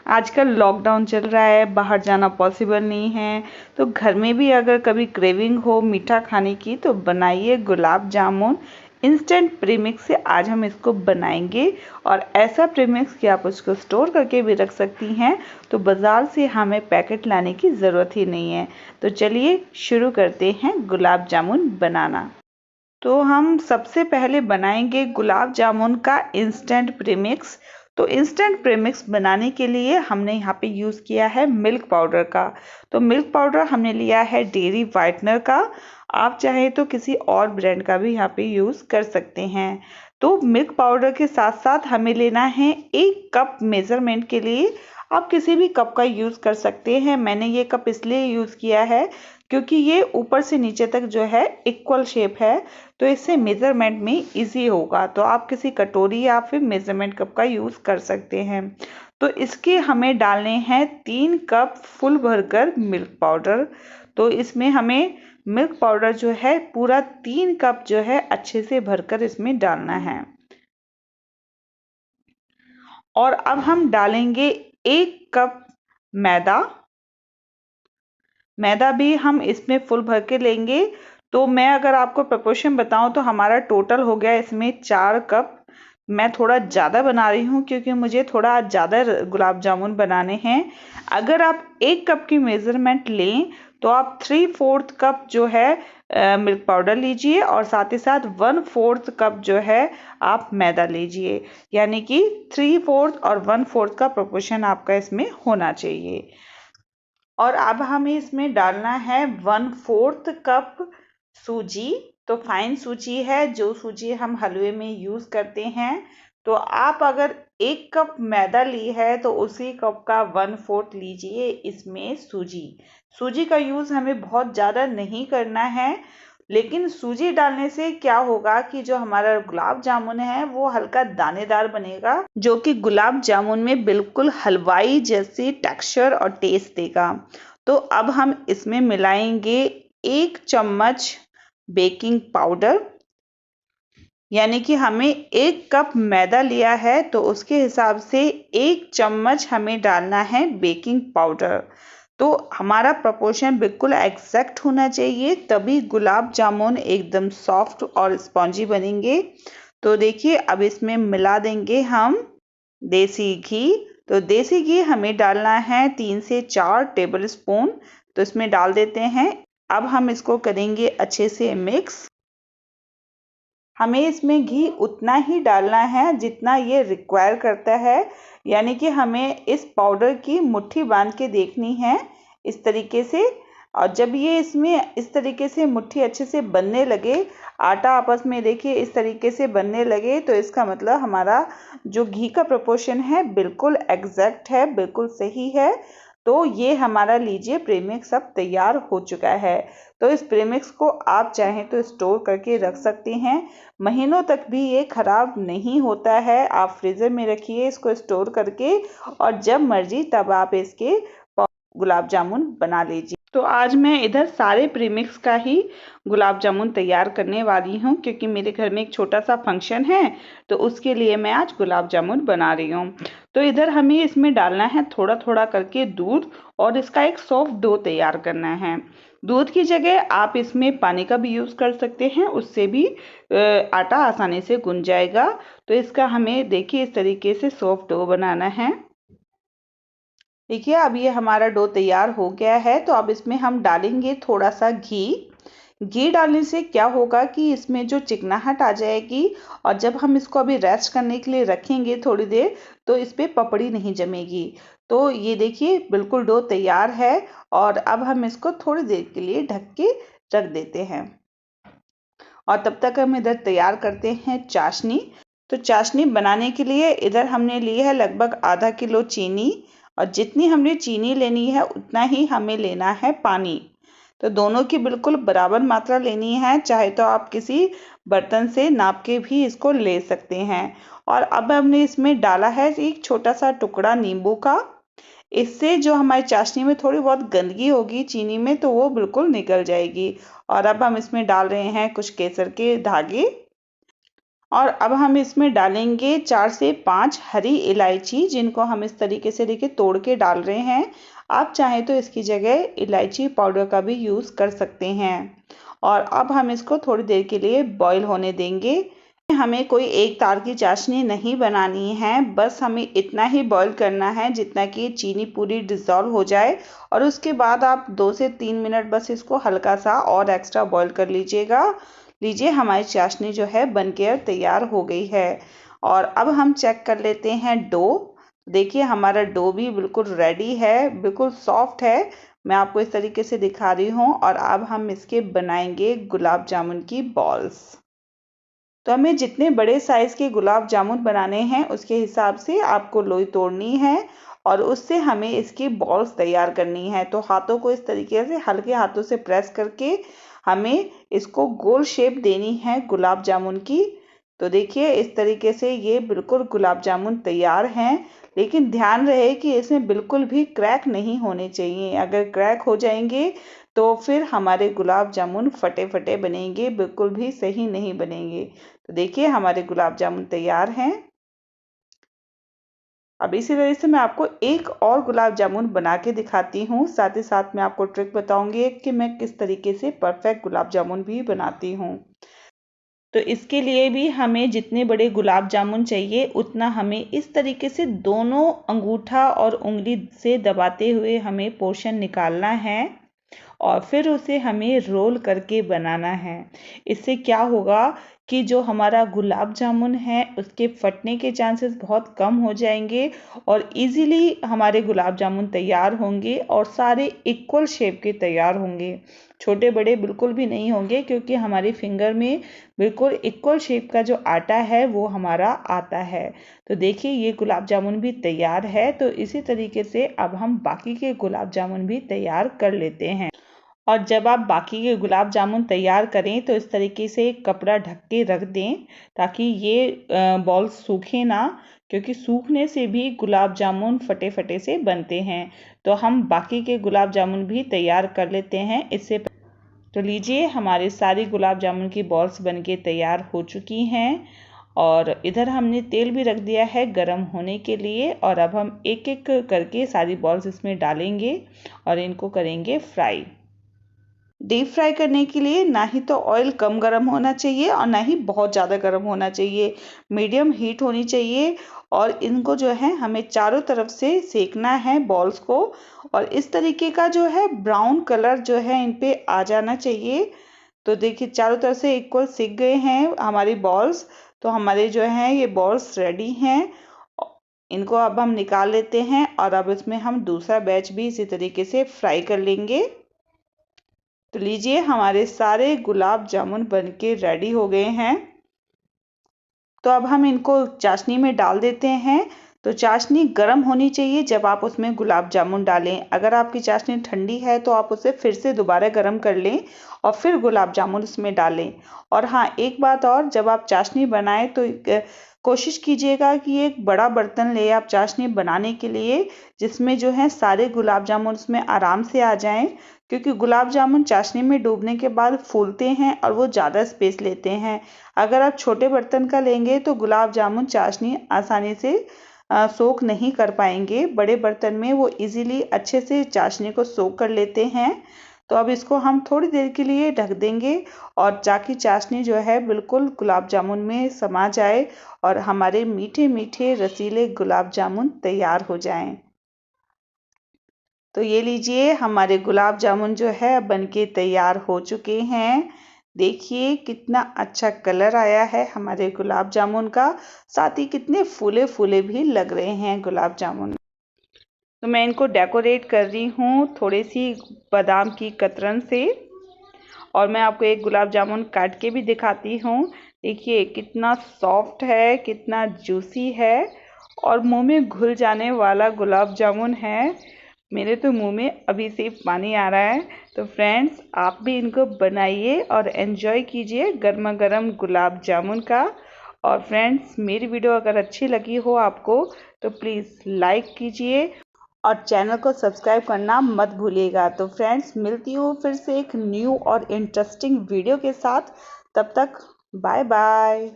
आजकल लॉकडाउन चल रहा है, बाहर जाना पॉसिबल नहीं है, तो घर में भी अगर कभी क्रेविंग हो मीठा खाने की तो बनाइए गुलाब जामुन इंस्टेंट प्रीमिक्स से। आज हम इसको बनाएंगे और ऐसा प्रीमिक्स कि आप उसको स्टोर करके भी रख सकती हैं, तो बाज़ार से हमें पैकेट लाने की ज़रूरत ही नहीं है। तो चलिए शुरू करते हैं गुलाब जामुन बनाना। तो हम सबसे पहले बनाएंगे गुलाब जामुन का इंस्टेंट प्रीमिक्स। तो इंस्टेंट प्रीमिक्स बनाने के लिए हमने यहाँ पे यूज़ किया है मिल्क पाउडर का। तो मिल्क पाउडर हमने लिया है डेयरी व्हाइटनर का। आप चाहें तो किसी और ब्रांड का भी यहाँ पे यूज़ कर सकते हैं। तो मिल्क पाउडर के साथ साथ हमें लेना है 1 कप। मेज़रमेंट के लिए आप किसी भी कप का यूज़ कर सकते हैं। मैंने ये कप इसलिए यूज़ किया है क्योंकि ये ऊपर से नीचे तक जो है इक्वल शेप है, तो इससे मेज़रमेंट में इजी होगा। तो आप किसी कटोरी या फिर मेज़रमेंट कप का यूज़ कर सकते हैं। तो इसके हमें डालने हैं 3 कप फुल भरकर मिल्क पाउडर। तो इसमें हमें मिल्क पाउडर जो है पूरा 3 कप जो है अच्छे से भरकर इसमें डालना है। और अब हम डालेंगे 1 कप मैदा। मैदा भी हम इसमें फुल भर के लेंगे। तो मैं अगर आपको प्रोपोर्शन बताऊं तो हमारा टोटल हो गया इसमें 4 कप। मैं थोड़ा ज़्यादा बना रही हूँ क्योंकि मुझे थोड़ा ज़्यादा गुलाब जामुन बनाने हैं। अगर आप 1 कप की मेज़रमेंट लें तो आप 3/4 कप जो है मिल्क पाउडर लीजिए और साथ ही साथ 1/4 कप जो है आप मैदा लीजिए। यानी कि 3/4 और 1/4 का प्रोपोर्शन आपका इसमें होना चाहिए। और अब हमें इसमें डालना है 1/4 कप सूजी। तो फाइन सूजी है, जो सूजी हम हलवे में यूज़ करते हैं। तो आप अगर 1 कप मैदा ली है तो उसी कप का 1/4 लीजिए इसमें सूजी। सूजी का यूज़ हमें बहुत ज़्यादा नहीं करना है, लेकिन सूजी डालने से क्या होगा कि जो हमारा गुलाब जामुन है वो हल्का दानेदार बनेगा, जो कि गुलाब जामुन में बिल्कुल हलवाई जैसी टेक्सचर और टेस्ट देगा। तो अब हम इसमें मिलाएंगे 1 चम्मच बेकिंग पाउडर। यानी कि हमें 1 कप मैदा लिया है तो उसके हिसाब से 1 चम्मच हमें डालना है बेकिंग पाउडर। तो हमारा प्रोपोर्शन बिल्कुल एग्जैक्ट होना चाहिए, तभी गुलाब जामुन एकदम सॉफ्ट और स्पॉन्जी बनेंगे। तो देखिए अब इसमें मिला देंगे हम देसी घी। तो देसी घी हमें डालना है 3 से 4 टेबल स्पून। तो इसमें डाल देते हैं। अब हम इसको करेंगे अच्छे से मिक्स। हमें इसमें घी उतना ही डालना है जितना ये रिक्वायर करता है। यानी कि हमें इस पाउडर की मुट्ठी बांध के देखनी है इस तरीके से। और जब ये इसमें इस तरीके से मुट्ठी अच्छे से बनने लगे, आटा आपस में देखिए इस तरीके से बनने लगे, तो इसका मतलब हमारा जो घी का प्रोपोर्शन है बिल्कुल एग्जैक्ट है, बिल्कुल सही है। तो ये हमारा लीजिए प्रीमिक्स अब तैयार हो चुका है। तो इस प्रीमिक्स को आप चाहें तो स्टोर करके रख सकते हैं, महीनों तक भी ये खराब नहीं होता है। आप फ्रीज़र में रखिए इसको स्टोर करके, और जब मर्जी तब आप इसके गुलाब जामुन बना लीजिए। तो आज मैं इधर सारे प्रीमिक्स का ही गुलाब जामुन तैयार करने वाली हूँ, क्योंकि मेरे घर में एक छोटा सा फंक्शन है, तो उसके लिए मैं आज गुलाब जामुन बना रही हूँ। तो इधर हमें इसमें डालना है थोड़ा थोड़ा करके दूध, और इसका एक सॉफ्ट डो तैयार करना है। दूध की जगह आप इसमें पानी का भी यूज़ कर सकते हैं, उससे भी आटा आसानी से गुन जाएगा। तो इसका हमें देखिए इस तरीके से सॉफ्ट डो बनाना है। देखिए अब ये हमारा डो तैयार हो गया है। तो अब इसमें हम डालेंगे थोड़ा सा घी। घी डालने से क्या होगा कि इसमें जो चिकनाहट आ जाएगी, और जब हम इसको अभी रेस्ट करने के लिए रखेंगे थोड़ी देर, तो इस पर पपड़ी नहीं जमेगी। तो ये देखिए बिल्कुल डो तैयार है। और अब हम इसको थोड़ी देर के लिए ढक के रख देते हैं। और तब तक हम इधर तैयार करते हैं चाशनी। तो चाशनी बनाने के लिए इधर हमने ली है लगभग आधा किलो चीनी, और जितनी हमने चीनी लेनी है उतना ही हमें लेना है पानी। तो दोनों की बिल्कुल बराबर मात्रा लेनी है, चाहे तो आप किसी बर्तन से नाप के भी इसको ले सकते हैं। और अब हमने इसमें डाला है एक छोटा सा टुकड़ा नींबू का। इससे जो हमारी चाशनी में थोड़ी बहुत गंदगी होगी चीनी में, तो वो बिल्कुल निकल जाएगी। और अब हम इसमें डाल रहे हैं कुछ केसर के धागे। और अब हम इसमें डालेंगे 4 से 5 हरी इलायची, जिनको हम इस तरीके से देखिए तोड़ के डाल रहे हैं। आप चाहें तो इसकी जगह इलायची पाउडर का भी यूज़ कर सकते हैं। और अब हम इसको थोड़ी देर के लिए बॉईल होने देंगे। हमें कोई एक तार की चाशनी नहीं बनानी है, बस हमें इतना ही बॉईल करना है जितना कि चीनी पूरी डिज़ोल्व हो जाए। और उसके बाद आप 2 से 3 मिनट बस इसको हल्का सा और एक्स्ट्रा बॉईल कर लीजिएगा। लीजिए हमारी चाशनी जो है बनकर तैयार हो गई है। और अब हम चेक कर लेते हैं डो। देखिए हमारा डो भी बिल्कुल रेडी है, बिल्कुल सॉफ्ट है। मैं आपको इस तरीके से दिखा रही हूँ। और अब हम इसके बनाएंगे गुलाब जामुन की बॉल्स। तो हमें जितने बड़े साइज़ के गुलाब जामुन बनाने हैं उसके हिसाब से आपको लोई तोड़नी है और उससे हमें इसकी बॉल्स तैयार करनी है। तो हाथों को इस तरीके से हल्के हाथों से प्रेस करके हमें इसको गोल शेप देनी है गुलाब जामुन की। तो देखिए इस तरीके से ये बिल्कुल गुलाब जामुन तैयार हैं। लेकिन ध्यान रहे कि इसमें बिल्कुल भी क्रैक नहीं होने चाहिए। अगर क्रैक हो जाएंगे तो फिर हमारे गुलाब जामुन फटे फटे बनेंगे, बिल्कुल भी सही नहीं बनेंगे। तो देखिए हमारे गुलाब जामुन तैयार हैं। अब इसी तरह से मैं आपको एक और गुलाब जामुन बना के दिखाती हूँ। साथ ही साथ मैं आपको ट्रिक बताऊंगी कि मैं किस तरीके से परफेक्ट गुलाब जामुन भी बनाती हूँ। तो इसके लिए भी हमें जितने बड़े गुलाब जामुन चाहिए उतना हमें इस तरीके से दोनों अंगूठा और उंगली से दबाते हुए हमें पोर्शन निकालना है और फिर उसे हमें रोल करके बनाना है। इससे क्या होगा कि जो हमारा गुलाब जामुन है उसके फटने के चांसेस बहुत कम हो जाएंगे और इजीली हमारे गुलाब जामुन तैयार होंगे और सारे इक्वल शेप के तैयार होंगे। छोटे बड़े बिल्कुल भी नहीं होंगे क्योंकि हमारे फिंगर में बिल्कुल इक्वल शेप का जो आटा है वो हमारा आता है। तो देखिए ये गुलाब जामुन भी तैयार है। तो इसी तरीके से अब हम बाकी के गुलाब जामुन भी तैयार कर लेते हैं। और जब आप बाकी के गुलाब जामुन तैयार करें तो इस तरीके से एक कपड़ा ढक के रख दें ताकि ये बॉल्स सूखे ना, क्योंकि सूखने से भी गुलाब जामुन फटे फटे से बनते हैं। तो हम बाकी के गुलाब जामुन भी तैयार कर लेते हैं इससे। तो लीजिए हमारे सारी गुलाब जामुन की बॉल्स बनके तैयार हो चुकी हैं और इधर हमने तेल भी रख दिया है गरम होने के लिए। और अब हम एक एक करके सारी बॉल्स इसमें डालेंगे और इनको करेंगे फ्राई। डीप फ्राई करने के लिए ना ही तो ऑयल कम गर्म होना चाहिए और ना ही बहुत ज़्यादा गर्म होना चाहिए, मीडियम हीट होनी चाहिए। और इनको जो है हमें चारों तरफ से सेकना है बॉल्स को। और इस तरीके का जो है ब्राउन कलर जो है इन पे आ जाना चाहिए। तो देखिए चारों तरफ से इक्वल सिक गए हैं हमारी बॉल्स। तो हमारे जो हैं ये बॉल्स रेडी हैं। इनको अब हम निकाल लेते हैं और अब इसमें हम दूसरा बैच भी इसी तरीके से फ्राई कर लेंगे। तो लीजिए हमारे सारे गुलाब जामुन बनके रेडी हो गए हैं। तो अब हम इनको चाशनी में डाल देते हैं। तो चाशनी गर्म होनी चाहिए जब आप उसमें गुलाब जामुन डालें। अगर आपकी चाशनी ठंडी है तो आप उसे फिर से दोबारा गर्म कर लें और फिर गुलाब जामुन उसमें डालें। और हाँ एक बात और, जब आप चाशनी बनाएं तो कोशिश कीजिएगा कि एक बड़ा बर्तन ले आप चाशनी बनाने के लिए, जिसमें जो है सारे गुलाब जामुन उसमें आराम से आ जाएं। क्योंकि गुलाब जामुन चाशनी में डूबने के बाद फूलते हैं और वो ज़्यादा स्पेस लेते हैं। अगर आप छोटे बर्तन का लेंगे तो गुलाब जामुन चाशनी आसानी से सोख नहीं कर पाएंगे। बड़े बर्तन में वो इजीली अच्छे से चाशनी को सोख कर लेते हैं। तो अब इसको हम थोड़ी देर के लिए ढक देंगे और ताकि चाशनी जो है बिल्कुल गुलाब जामुन में समा जाए और हमारे मीठे मीठे रसीले गुलाब जामुन तैयार हो जाएं। तो ये लीजिए हमारे गुलाब जामुन जो है बनके तैयार हो चुके हैं। देखिए कितना अच्छा कलर आया है हमारे गुलाब जामुन का, साथ ही कितने फूले फूले भी लग रहे हैं गुलाब जामुन। तो मैं इनको डेकोरेट कर रही हूँ थोड़ी सी बादाम की कतरन से। और मैं आपको एक गुलाब जामुन काट के भी दिखाती हूँ। देखिए कितना सॉफ्ट है, कितना जूसी है और मुंह में घुल जाने वाला गुलाब जामुन है। मेरे तो मुंह में अभी से पानी आ रहा है। तो फ्रेंड्स आप भी इनको बनाइए और एंजॉय कीजिए गर्मा गर्म गुलाब जामुन का। और फ्रेंड्स मेरी वीडियो अगर अच्छी लगी हो आपको तो प्लीज़ लाइक कीजिए और चैनल को सब्सक्राइब करना मत भूलिएगा। तो फ्रेंड्स मिलती हूँ फिर से एक न्यू और इंटरेस्टिंग वीडियो के साथ। तब तक बाय बाय।